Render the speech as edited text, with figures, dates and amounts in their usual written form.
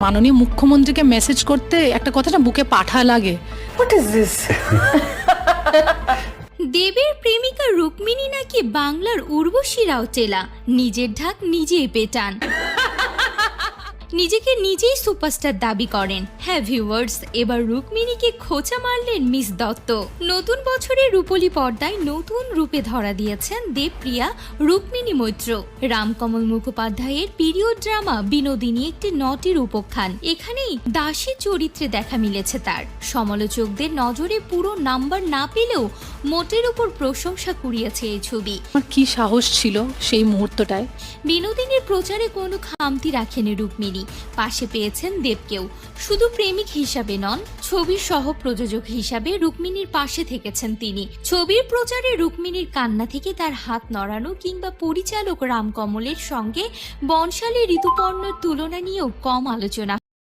মাননীয় মুখ্যমন্ত্রীকে মেসেজ করতে একটা কথা না বুকে পাঠা লাগে। What is this? দেবের প্রেমিকা রুক্মিণী নাকি বাংলার উর্বশী রাউটেলা, নিজের ঢাক নিজেই পেটান, নিজেকে নিজেই সুপারস্টার দাবি করেন। হ্যাঁ ভিউয়ার্স, এবার রুক্মিণীকে খোঁচা মারলেন মিস দত্ত। নতুন বছরের রূপলী পর্দায় নতুন রূপে ধরা দিয়েছেন দেবপ্রিয়া রুক্মিণী মৈত্র। রামকমল মুখোপাধ্যায়ের পিরিয়ড ড্রামা বিনোদিনী একটি নটির উপাখ্যান। এখানেই দাসী চরিত্রে দেখা মিলেছে তার। সমালোচকদের নজরে পুরো নাম্বার না পেলেও মোটের উপর প্রশংসা কুড়িয়েছে এই ছবি। আমার কি সাহস ছিল সেই মুহূর্তটায়। বিনোদিনীর প্রচারে কোনো খামতি রাখেনি রুক্মিণী, পাশে পেয়েছেন দেবকেও। শুধু প্রেমিক হিসাবে নন, ছবির সহ প্রযোজক হিসাবে রুক্মিণীর পাশে থেকেছেন তিনি। ছবির প্রচারে রুক্মিণীর কান্না থেকে তার হাত নড়ানো কিংবা পরিচালক রামকমলের সঙ্গে বনশালী ঋতুপর্ণর তুলনা নিয়েও কম আলোচনা